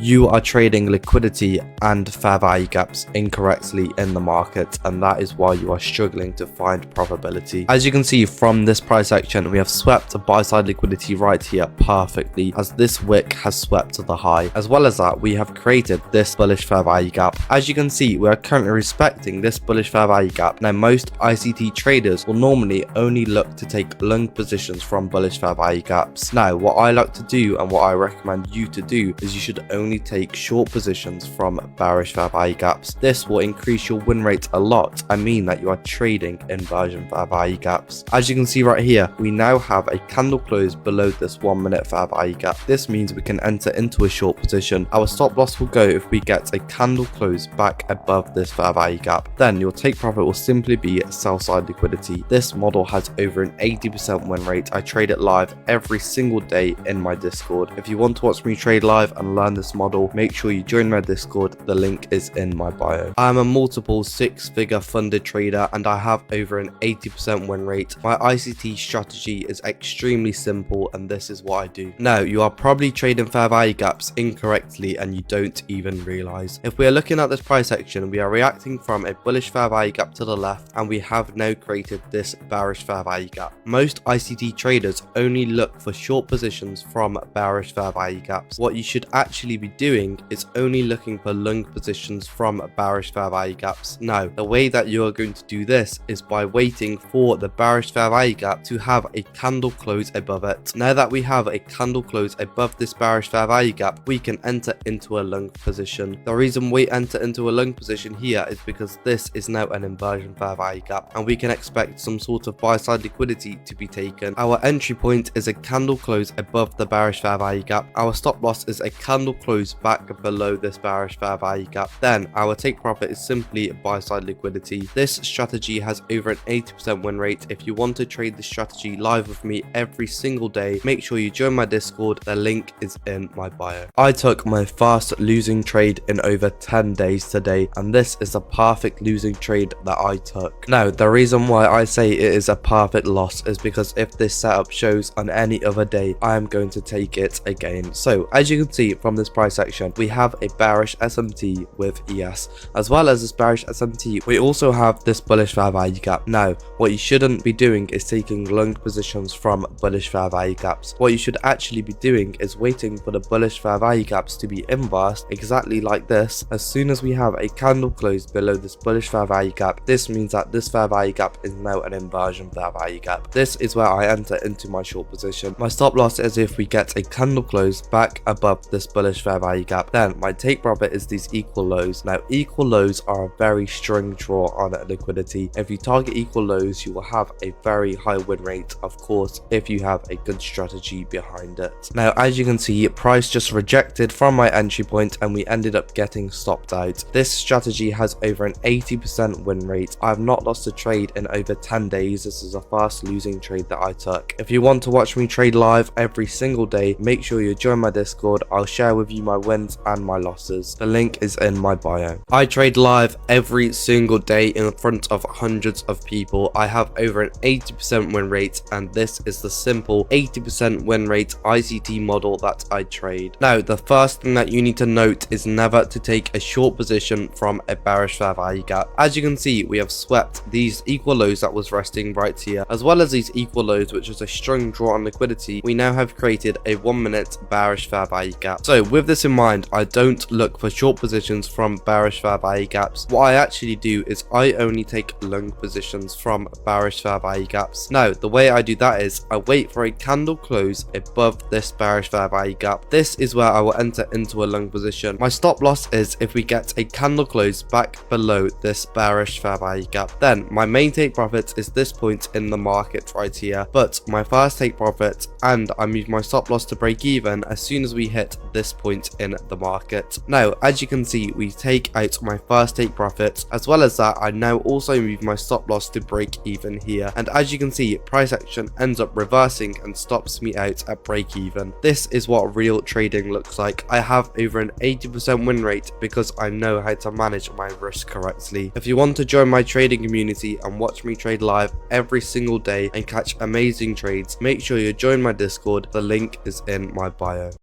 you are trading liquidity and fair value gaps incorrectly in the market, and that is why you are struggling to find profitability. As you can see from this price action, we have swept a buy side liquidity right here perfectly, as this wick has swept to the high. As well as that, we have created this bullish fair value gap. As you can see, we are currently respecting this bullish fair value gap. Now, most ICT traders will normally only look to take long positions from bullish fair value gaps. Now, what I like to do and what I recommend you to do is you should only take short positions from bearish fair value gaps. This will increase your win rate a lot. I mean that you are trading inversion fair value gaps. As you can see right here, we now have a candle close below this 1 minute fair value gap. This means we can enter into a short position. Our stop loss will go if we get a candle close back above this fair value gap. Then your take profit will simply be sell side liquidity. This model has over an 80% win rate. I trade it live every single day in my Discord. If you want to watch me trade live and learn this model, make sure you join my Discord. The link is in my bio. I am a multiple 6-figure funded trader and I have over an 80% win rate. My ICT strategy is extremely simple and this is what I do. Now, you are probably trading fair value gaps incorrectly and you don't even realize. If we are looking at this price action, we are reacting from a bullish fair value gap to the left and we have now created this bearish fair value gap. Most ICT traders only look for short positions from bearish fair value gaps. What you should actually be doing is only looking for long positions from bearish fair value gaps. Now, the way that you are going to do this is by waiting for the bearish fair value gap to have a candle close above it. Now that we have a candle close above this bearish fair value gap, we can enter into a long position. The reason we enter into a long position here is because this is now an inversion fair value gap and we can expect some sort of buy side liquidity to be taken. Our entry point is a candle close above the bearish fair value gap. Our stop loss is a candle close back below this bearish fair value gap. Then our take profit is simply buy side liquidity. This strategy has over an 80% win rate. If you want to trade this strategy live with me every single day, make sure you join my Discord. The link is in my bio. I took my first losing trade in over 10 days today, and this is a perfect losing trade that I took. Now, the reason why I say it is a perfect loss is because if this setup shows on any other day, I am going to take it again. So as you can see from this price action, we have a bearish SMT with ES. As well as this bearish SMT, we also have this bullish fair value gap. Now, what you shouldn't be doing is taking long positions from bullish fair value gaps. What you should actually be doing is waiting for the bullish fair value gaps to be inversed exactly like this. As soon as we have a candle close below this bullish fair value gap, this means that this fair value gap is now an inversion fair value gap. This is where I enter into my short position. My stop loss is if we get a candle close back above this bullish fair value gap. Then my take profit is these equal lows. Now, equal lows are a very strong draw on liquidity. If you target equal lows, you will have a very high win rate, of course, if you have a good strategy behind it. Now, as you can see, price just rejected from my entry point and we ended up getting stopped out. This strategy has over an 80% win rate. I have not lost a trade in over 10 days. This is the first losing trade that I took. If you want to watch me trade live every single day, make sure you join my Discord. I'll share with you my wins and my losses. The link is in my bio. I trade live every single day in front of hundreds of people. I have over an 80% win rate, and this is the simple 80% win rate ICT model that I trade. Now, the first thing that you need to note is never to take a short position from a bearish fair value gap. As you can see, we have swept these equal lows that was resting right here, as well as these equal lows, which is a strong draw on liquidity. We now have created a 1 minute bearish fair value gap. So with this in mind, I don't look for short positions from bearish fair value gaps. What I actually do is I only take long positions from bearish fair value gaps. Now, the way I do that is I wait for a candle close above this bearish fair value gap. This is where I will enter into a long position. My stop loss is if we get a candle close back below this bearish fair value gap. Then my main take profit is this point in the market right here, but my first take profit and I move my stop loss to break even as soon as we hit this point in the market. Now, as you can see, we take out my first take profit. As well as that, I now also move my stop loss to break even here, and as you can see, price action ends up reversing and stops me out at break even. This is what real trading looks like. I have over an 80% win rate because I know how to manage my risk correctly. If you want to join my trading community and watch me trade live every single day and catch amazing trades, make sure you join my Discord. The link is in my bio.